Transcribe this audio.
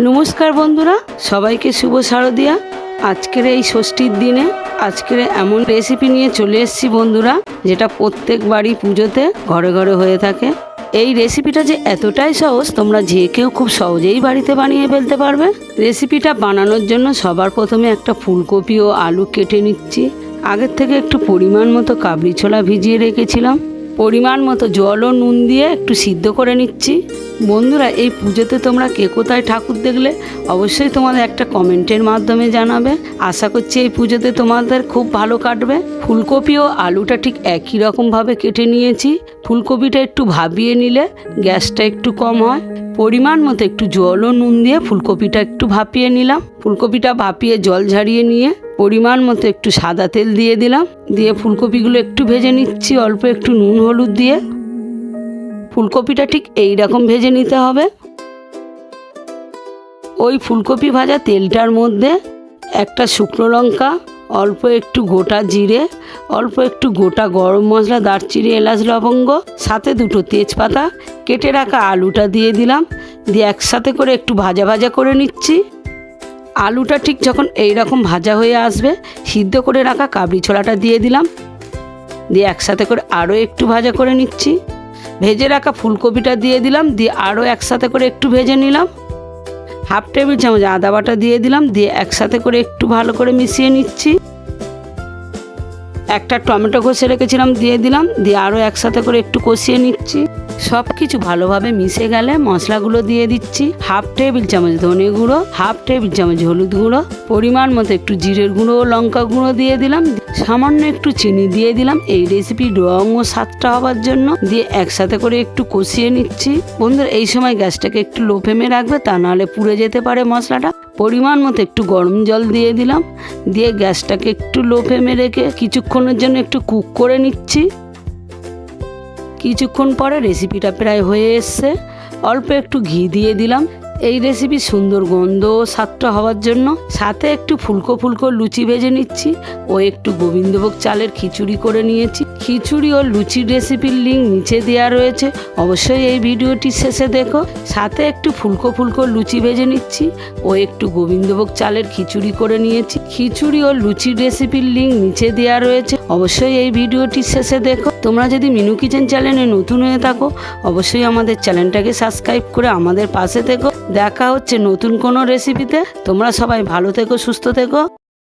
নমস্কার বন্ধুরা, সবাইকে শুভ শারদিয়া। আজকের এই ষষ্ঠীর দিনে আজকের এমন রেসিপি নিয়ে চলে এসেছি বন্ধুরা, যেটা প্রত্যেক বাড়ি পুজোতে ঘরে ঘরে হয়ে থাকে। এই রেসিপিটা যে এতটাই সহজ, তোমরা যে কেউ খুব সহজেই বাড়িতে বানিয়ে ফেলতে পারবে। রেসিপিটা বানানোর জন্য সবার প্রথমে একটা ফুলকপি ও আলু কেটে নিচ্ছি। আগের থেকে একটু পরিমাণ মতো কাবলি ছোলা ভিজিয়ে রেখেছিলাম। পরিমাণ মতো জল ও নুন দিয়ে একটু সিদ্ধ করে নিচ্ছি। বন্ধুরা, এই পুজোতে তোমরা কে কোথায় ঠাকুর দেখলে অবশ্যই তোমাদের একটা কমেন্টের মাধ্যমে জানাবে। আশা করছি এই পুজোতে তোমাদের খুব ভালো কাটবে। ফুলকপি ও আলুটা ঠিক একই রকমভাবে কেটে নিয়েছি। ফুলকপিটা একটু ভাবিয়ে নিলে গ্যাসটা একটু কম হয়। পরিমাণ মতো একটু জল ও নুন দিয়ে ফুলকপিটা একটু ভাপিয়ে নিলাম। ফুলকপিটা ভাপিয়ে জল ঝারিয়ে নিয়ে পরিমাণ মতো একটু সাদা তেল দিয়ে দিলাম। দিয়ে ফুলকপিগুলো একটু ভেজে নিচ্ছি অল্প একটু নুন হলুদ দিয়ে। ফুলকপিটা ঠিক এই রকম ভেজে নিতে হবে। ওই ফুলকপি ভাজা তেলটার মধ্যে একটা শুকনো লঙ্কা, অল্প একটু গোটা জিরে, অল্প একটু গোটা গরম মশলা, দারচিনি, এলাচ, লবঙ্গ, সাথে দুটো তেজপাতা, কেটে রাখা আলুটা দিয়ে দিলাম। দিয়ে একসাথে করে একটু ভাজা ভাজা করে নিচ্ছি। আলুটা ঠিক যখন এই রকম ভাজা হয়ে আসবে, সিদ্ধ করে রাখা কাবলি ছোলাটা দিয়ে দিলাম। দিয়ে একসাথে করে আরও একটু ভাজা করে নিচ্ছি। ভেজে রাখা ফুলকপিটা দিয়ে দিলাম। দিয়ে আরও একসাথে করে একটু ভেজে নিলাম। হাফ টেবিল চামচ আদা বাটা দিয়ে দিলাম। দিয়ে একসাথে করে একটু ভালো করে মিশিয়ে নিচ্ছি। একটা টমেটো কষে রেখেছিলাম দিয়ে দিলাম। দিয়ে আরও একসাথে করে একটু কষিয়ে নিচ্ছি। সব কিছু ভালোভাবে মিশে গেলে মশলাগুলো দিয়ে দিচ্ছি। হাফ টেবিল চামচ ধনে গুঁড়ো, হাফ টেবিল চামচ হলুদ গুঁড়ো, পরিমাণ মতো একটু জিরের গুঁড়ো ও লঙ্কা গুঁড়ো দিয়ে দিলাম। সামান্য একটু চিনি দিয়ে দিলাম এই রেসিপির রং ও স্বাদটা হওয়ার জন্য। দিয়ে একসাথে করে একটু কষিয়ে নিচ্ছি। বন্ধুরা, এই সময় গ্যাসটাকে একটু লো ফ্লেমে রাখবে, তা নাহলে পুড়ে যেতে পারে মশলাটা। পরিমাণ মতো একটু গরম জল দিয়ে দিলাম। দিয়ে গ্যাসটাকে একটু লো ফ্লেমে রেখে কিছুক্ষণের জন্য একটু কুক করে নিচ্ছি। কিছুক্ষণ পরে রেসিপিটা প্রায় হয়ে এসছে। অল্প একটু ঘি দিয়ে দিলাম এই রেসিপি সুন্দর গন্ধ ও স্বাদটা হওয়ার জন্য। সাথে একটু ফুলকো ফুলকো লুচি ভেজে নিচ্ছি ও একটু গোবিন্দভোগ চালের খিচুড়ি করে নিয়েছি। খিচুড়ি ও লুচির রেসিপির লিঙ্ক নিচে দেওয়া রয়েছে, অবশ্যই এই ভিডিওটি শেষে দেখো। সাথে একটু ফুলকো ফুলকো লুচি ভেজে নিচ্ছি ও একটু গোবিন্দভোগ চালের খিচুড়ি করে নিয়েছি। খিচুড়ি ও লুচির রেসিপির লিঙ্ক নিচে দেওয়া রয়েছে, অবশ্যই এই ভিডিওটি শেষে দেখো। তোমরা যদি মিনু কিচেন চ্যানেলে নতুন হয়ে থাকো, অবশ্যই আমাদের চ্যানেলটাকে সাবস্ক্রাইব করে আমাদের পাশে থেকো। দেখা হচ্ছে নতুন কোনো রেসিপিতে। তোমরা সবাই ভালো থেকো, সুস্থ থেকো।